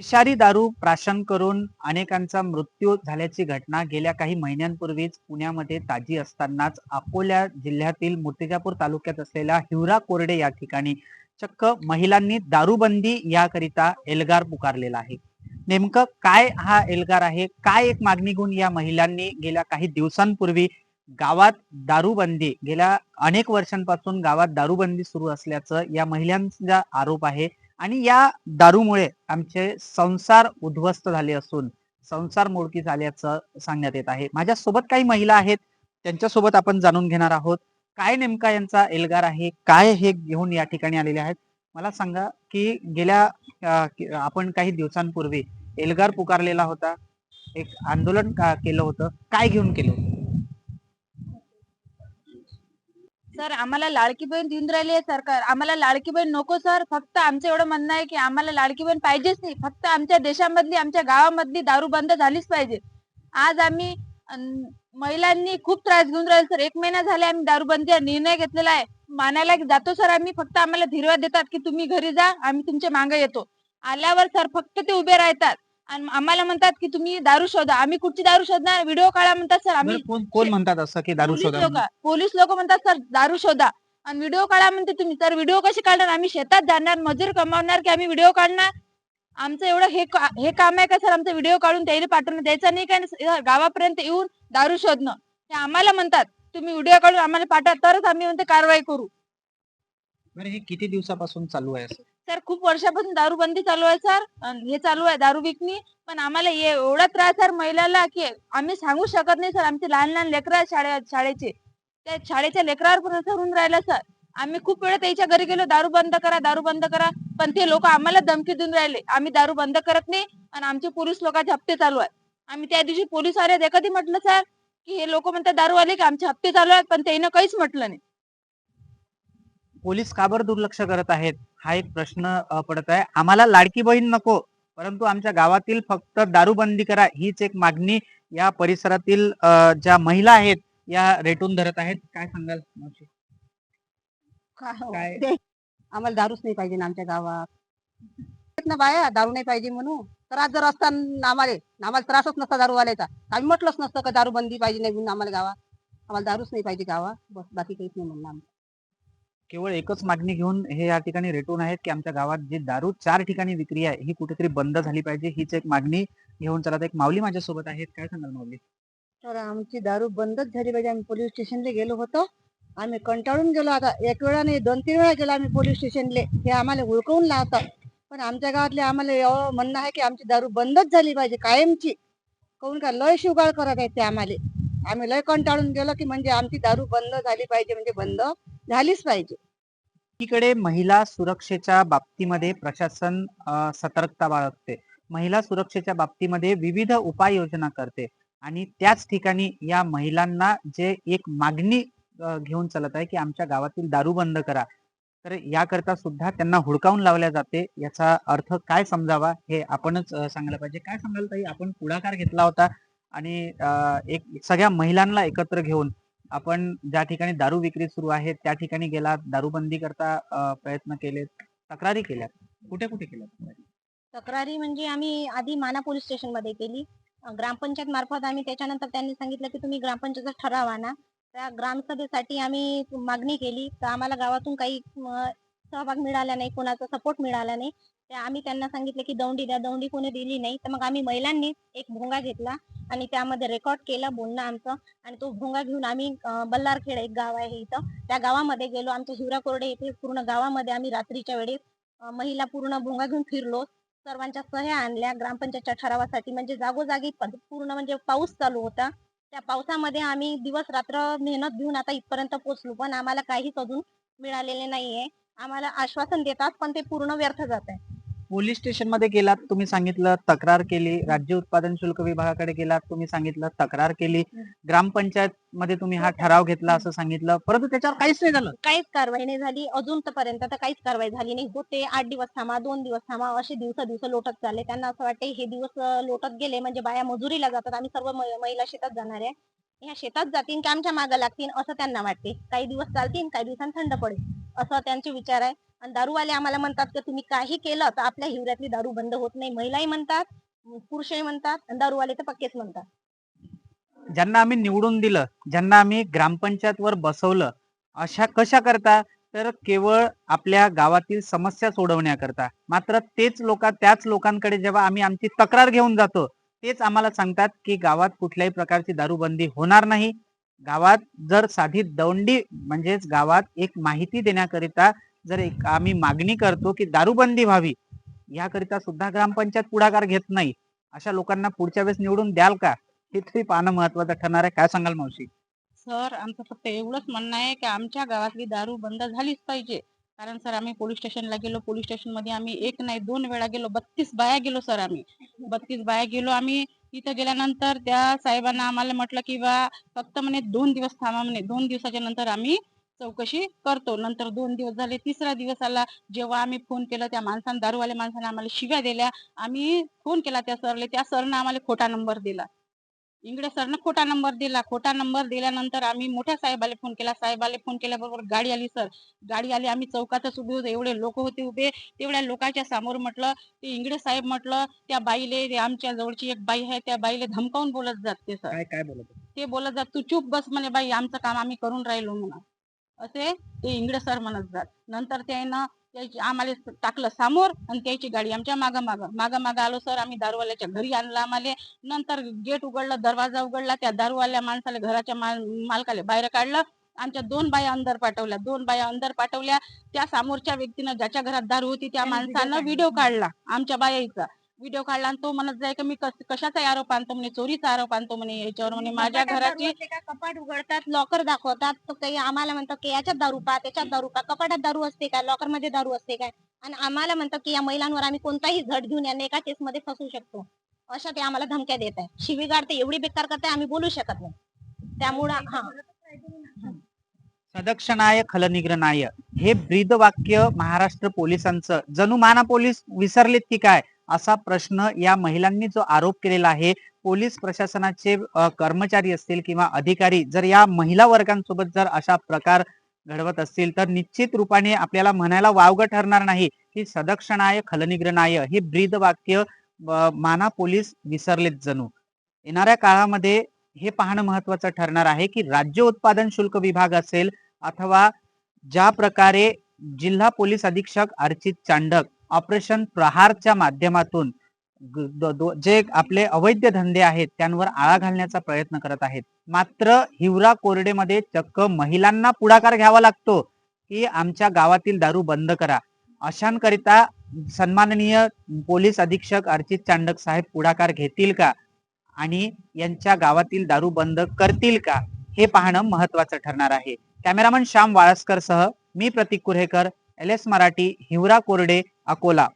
विषारी दारू प्राशन करून अनेकांचा मृत्यू झाल्याची घटना गेल्या काही महिन्यांपूर्वीच पुण्यामध्ये ताजी असतानाच अकोला जिल्ह्यातील मूर्तिजापूर तालुक्यात असलेल्या हिवरा कोरडे या ठिकाणी चक्क महिलांनी दारूबंदी याकरिता एल्गार पुकारलेला आहे. नेमकं काय हा एल्गार आहे, काय एक मागणी घेऊन या महिलांनी गेल्या काही दिवसांपूर्वी गावात दारूबंदी गेल्या अनेक वर्षांपासून गावात दारूबंदी सुरू असल्याचं या महिलांचा आरोप आहे. आणि या दारूमुळे आमचे संसार उद्ध्वस्त झाले असून संसार मोडकी झाल्याचं सांगण्यात येत आहे. माझ्या सोबत काही महिला आहेत, त्यांच्यासोबत आपण जाणून घेणार आहोत काय नेमका यांचा एल्गार आहे, काय हे घेऊन या ठिकाणी आलेले आहेत. मला सांगा की गेल्या आपण काही दिवसांपूर्वी एल्गार पुकारलेला होता, एक आंदोलन केलं होतं, काय घेऊन केलं होतं? सर आम्हाला लाडकी बहीण देऊन राहिली आहे सरकार. आम्हाला लाडकी बहीण नको सर. फक्त आमचं एवढं म्हणणं आहे की आम्हाला लाडकी बहीण पाहिजेच नाही. फक्त आमच्या देशामधली, आमच्या गावामधली दारू बंद झालीच पाहिजे. आज आम्ही महिलांनी खूप त्रास घेऊन राहिले सर. 1 महिना झाले आम्ही दारूबंदीचा निर्णय घेतलेला आहे. मानायला जातो सर आम्ही. फक्त आम्हाला धीरवा देतात की तुम्ही घरी जा, आम्ही तुमच्या मागे येतो. आल्यावर सर फक्त ते उभे राहतात आणि आम्हाला म्हणतात की तुम्ही दारू शोधा. आम्ही कुठची दारू शोधणार? व्हिडिओ काढा म्हणतात सर. आम्ही कोण म्हणतात असं की दारू शोधा? पोलीस लोक म्हणतात सर दारू शोधा आणि व्हिडिओ काढा म्हणते तुम्ही. तर व्हिडिओ कसे काढणार? आम्ही शेतात जाणार, मजूर कमावणार की आम्ही व्हिडिओ काढणार? आमचं एवढं हे काम आहे का सर? आमचा व्हिडिओ काढून त्याला पाठवून द्यायचा नाही का? गावापर्यंत येऊन दारू शोधणं ते आम्हाला म्हणतात तुम्ही व्हिडिओ काढून आम्हाला पाठवा, तरच आम्ही म्हणते कारवाई करू. बरं, हे किती दिवसापासून चालू आहे असं? सर खूप वर्षापासून दारूबंदी चालू आहे सर. हे चालू आहे दारू विकणी. पण आम्हाला एवढा त्रास सर महिलाला की आम्ही सांगू शकत नाही सर. आमचे लहान लहान लेकरं शाळेचे, त्या शाळेच्या लेकरावर पण असं होऊन राहिलं सर. आम्ही खूप वेळा त्याच्या घरी गेलो, दारू बंद करा, दारू बंद करा, पण ते लोक आम्हाला धमकी देऊन राहिले आम्ही दारू बंद करत नाही आणि आमचे पोलीस लोकांचे हप्ते चालू आहेत. आम्ही त्या दिवशी पोलीस आले ते कधी म्हटलं सर की हे लोक म्हणतात दारूवाले की आमचे हप्ते चालू आहेत, पण त्यानं काहीच म्हटलं नाही. पोलीस का बरं दुर्लक्ष करत आहेत, हा एक प्रश्न पडत आहे. आम्हाला लाडकी बहीण नको, परंतु आमच्या गावातील फक्त दारूबंदी करा हीच एक मागणी या परिसरातील ज्या महिला आहेत या रेटून धरत आहेत. काय सांगाल मावशी? काय? आम्हाला दारूच नाही पाहिजे ना आमच्या गावात. तेच ना बाया, दारू नाही पाहिजे म्हणून. त्रास जर असता आम्हाला त्रासच नसता दारूवाल्याचा, आम्ही म्हटलंच नसतं का दारू बंदी पाहिजे नाही म्हणून आम्हाला गावात. आम्हाला दारूच नाही पाहिजे गावात, बस बाकी काहीच नाही म्हणणं आमचं. केवळ एकच मागणी घेऊन हे या ठिकाणी रेटून आहेत की आमच्या गावात जी दारू 4 ठिकाणी विक्री आहे ही कुठेतरी बंद झाली पाहिजे, हीच एक मागणी घेऊन चला. एक माऊली माझ्यासोबत आहेत, काय सांगाल माऊली? तर आमची दारू बंदच झाली पाहिजे. आम्ही पोलीस स्टेशनला गेलो होतो. आम्ही कंटाळून गेलो. आता एक वेळा नाही 2-3 वेळा गेलो आम्ही पोलीस स्टेशनले. हे आम्हाला हुडकवून लावतात. पण आमच्या गावातले आम्हाला एवढं म्हणणं आहे की आमची दारू बंदच झाली पाहिजे कायमची. काहून का लय शिवगाळ करत आहेत ते आम्हाला. आम्ही लय कंटाळून गेलो की म्हणजे आमची दारू बंद झाली पाहिजे, म्हणजे बंद झालीच पाहिजे. एकीकडे महिला सुरक्षेच्या बाबतीमध्ये प्रशासन सतर्कता बाळगते, महिला सुरक्षेच्या बाबतीमध्ये विविध उपाययोजना करते आणि त्याच ठिकाणी या महिलांना जे एक मागणी घेऊन चालत आहे की आमच्या गावातील दारू बंद करा, तर याकरता सुद्धा त्यांना हुडकावून लावल्या जाते. याचा अर्थ काय समजावा हे आपणच सांगायला पाहिजे. काय सांगाल ताई? आपण पुढाकार घेतला होता आणि एक सगळ्या महिलांना एकत्र घेऊन आपण ज्या ठिकाणी दारू विक्री सुरू आहे त्या ठिकाणी गेलात, दारूबंदी करता प्रयत्न केलेत, तक्रारी केल्यात, कुठे कुठे केल्यात? तक्रारी म्हणजे आम्ही आधी माना पोलीस स्टेशन मध्ये केली. ग्रामपंचायत मार्फत आम्ही त्याच्यानंतर त्यांनी सांगितलं की तुम्ही ग्रामपंचायतचा ठराव आणा. त्या ग्रामसभेसाठी आम्ही मागणी केली तर आम्हाला गावातून काही सहभाग मिळाला नाही, कोणाचा सपोर्ट मिळाला नाही. आम्ही त्यांना सांगितलं की दौंडी द्या, दौंडी कोणी दिली नाही. तर मग आम्ही महिलांनी एक भोंगा घेतला आणि त्यामध्ये रेकॉर्ड केलं बोलणं आमचं, आणि तो भोंगा घेऊन आम्ही बल्लारखेड एक गाव आहे इथं, त्या गावामध्ये गेलो. आमच्या हिवरा कोरडे येथे पूर्ण गावामध्ये आम्ही रात्रीच्या वेळेस महिला पूर्ण भोंगा घेऊन फिरलो. सर्वांच्या सह्या आणल्या ग्रामपंचायतच्या ठरावासाठी. म्हणजे जागोजागी पूर्ण म्हणजे पाऊस चालू होता. त्या पावसामध्ये आम्ही दिवस रात्र मेहनत घेऊन आता इथपर्यंत पोहोचलो, पण आम्हाला काहीच अजून मिळालेले नाहीये. आम्हाला आश्वासन देतात पण ते पूर्ण व्यर्थ जात आहे. पोलीस स्टेशन मध्ये गेलात, तुम्ही सांगितलं तक्रार केली, राज्य उत्पादन शुल्क विभागाकडे गेलात, तुम्ही सांगितलं तक्रार केली, ग्रामपंचायत मध्ये तुम्ही हा ठराव घेतला असं सांगितलं, परंतु त्याच्यावर काहीच नाही झालं. काहीच कारवाई नाही झाली अजूनपर्यंत. तर काहीच कारवाई झाली नाही. होते 8 दिवस थांबा, 2 दिवस थांबा, असे दिवस लोटत चालले. त्यांना असं वाटते हे दिवस लोटत गेले म्हणजे बाया मजुरीला जातात, आम्ही सर्व महिला शेतात जाणार आहे, ह्या शेतात जातील की आमच्या मागं लागतील असं त्यांना वाटते. काही दिवस चालतील, काही दिवसांनी थंड पडेल असं त्यांचे विचार आहे. आणि दारूवाले आम्हाला म्हणतात की तुम्ही काही केलं तर आपल्या हिवऱ्यातली दारू बंद होत नाही. महिलाही म्हणतात, पुरुषही म्हणतात आणि दारूवाले तर पक्केच म्हणतात. ज्यांना आम्ही निवडून दिलं, ज्यांना आम्ही ग्रामपंचायत वर बसवलं, अशा कशा करता, तर केवळ आपल्या गावातील समस्या सोडवण्याकरता. मात्र त्याच लोकांकडे जेव्हा आम्ही आमची तक्रार घेऊन जातो, तेच आम्हाला सांगतात की गावात कुठल्याही प्रकारची दारूबंदी होणार नाही. गावात जर साधी दौंडी म्हणजेच गावात एक माहिती देण्याकरिता जर एक आम्ही मागणी करतो की दारूबंदी व्हावी, याकरिता सुद्धा ग्रामपंचायत पुढाकार घेत नाही. अशा लोकांना पुढच्या वेळेस निवडून द्याल का? हे तरी पाहणं महत्वाचं ठरणार आहे. काय सांगाल मावशी? सर आमचं फक्त एवढंच म्हणणं आहे की आमच्या गावातली दारू बंद झालीच पाहिजे. कारण सर आम्ही पोलीस स्टेशनला गेलो, पोलीस स्टेशन मध्ये आम्ही एक नाही 2 वेळा गेलो, 32 बाया गेलो सर आम्ही. 32 बाया गेलो आम्ही. तिथं गेल्यानंतर त्या साहेबांना आम्हाला म्हटलं की बा फक्त म्हणे 2 दिवस थांबा म्हणे. 2 दिवसाच्या नंतर आम्ही चौकशी करतो. नंतर 2 दिवस झाले, तिसरा दिवस आला. जेव्हा आम्ही फोन केला त्या माणसाने, दारूवाल्या माणसाने आम्हाला शिव्या दिल्या. आम्ही फोन केला त्या सरले, त्या सरनं आम्हाला खोटा नंबर दिला. इंगडे सरनं खोटा नंबर दिला. खोटा नंबर दिल्यानंतर आम्ही मोठ्या साहेबाला फोन केला. साहेबाला फोन केल्याबरोबर गाडी आली सर. गाडी आली. आम्ही चौकातच उभे होते. एवढे लोक होते उभे. तेवढ्या लोकांच्या समोर म्हटलं ते इंगडे साहेब म्हटलं त्या बाईले, ते आमच्या जवळची एक बाई आहे त्या बाईले धमकावून बोलत जात ते सर. काय काय बोलत होते? ते बोलत जात तू चूप बस म्हणे बाई, आमचं काम आम्ही करून राहिलो म्हणून. असे ते इंगडे सर म्हणत जात. नंतर त्यानं आम्हाला टाकलं समोर आणि त्याची गाडी आमच्या माग आलो सर. आम्ही दारूवाल्याच्या घरी आणलं आम्हाला. नंतर गेट उघडलं, दरवाजा उघडला. त्या दारूवाल्या माणसाला घराच्या मालकाला बाहेर काढलं. आमच्या 2 बाया अंदर पाठवल्या. 2 बाया अंदर पाठवल्या. त्या समोरच्या व्यक्तीनं ज्याच्या घरात दारू होती त्या माणसानं व्हिडिओ काढला आमच्या बायाचा. व्हिडिओ काढला आणि तो म्हणत जाय की मी कशाचा आरोप आणतो म्हणे, चोरीचा आरोप आणतो म्हणे याच्यावर म्हणे. माझ्या कपाटात दारू घराची असते का? कपाट उघडतात, लॉकर दाखवतात. तो काही आम्हाला म्हणतात की याच्यात दारू पा, त्याच्यात दारू पा. कपाटात दारू असते काय? लॉकर मध्ये दारू असते काय? आणि आम्हाला म्हणतात की या महिलांवर आम्ही कोणताही झट घेऊन यांना एका केस मध्ये फसवू शकतो. अशा ते आम्हाला धमक्या देत आहे. शिवीगाळ ते एवढी बेकार करते आम्ही बोलू शकत नाही. त्यामुळं सदक्षणाय खलनिग्रहणाय हे ब्रीद वाक्य महाराष्ट्र पोलिसांचं जणू माना पोलीस विसरलेत की काय, असा प्रश्न या महिलांनी जो आरोप केलेला आहे. पोलीस प्रशासनाचे कर्मचारी असतील किंवा अधिकारी जर या महिला वर्गांसोबत जर अशा प्रकार घडवत असतील तर निश्चित रूपाने आपल्याला म्हणायला वावगं ठरणार नाही की सदक्षणाय खलनिग्रहणाय हे ब्रीद वाक्य माना पोलीस विसरलेत जणू. येणाऱ्या काळामध्ये हे पाहणं महत्वाचं ठरणार आहे की राज्य उत्पादन शुल्क विभाग असेल अथवा ज्या प्रकारे जिल्हा पोलीस अधीक्षक अर्चित चांडक ऑपरेशन प्रहारच्या माध्यमातून जे आपले अवैध धंदे आहेत त्यांवर आळा घालण्याचा प्रयत्न करत आहेत. मात्र हिवरा कोरडेमध्ये चक्क महिलांना पुढाकार घ्यावा लागतो की आमच्या गावातील दारू बंद करा. अशांकरिता सन्माननीय पोलीस अधीक्षक अर्चित चांडक साहेब पुढाकार घेतील का आणि यांच्या गावातील दारू बंद करतील का, हे पाहणं महत्वाचं ठरणार आहे. कॅमेरामन श्याम वाळस्कर सह मी प्रतीक कुऱ्हेकर, LS मराठी, हिवरा कोरडे, अकोला.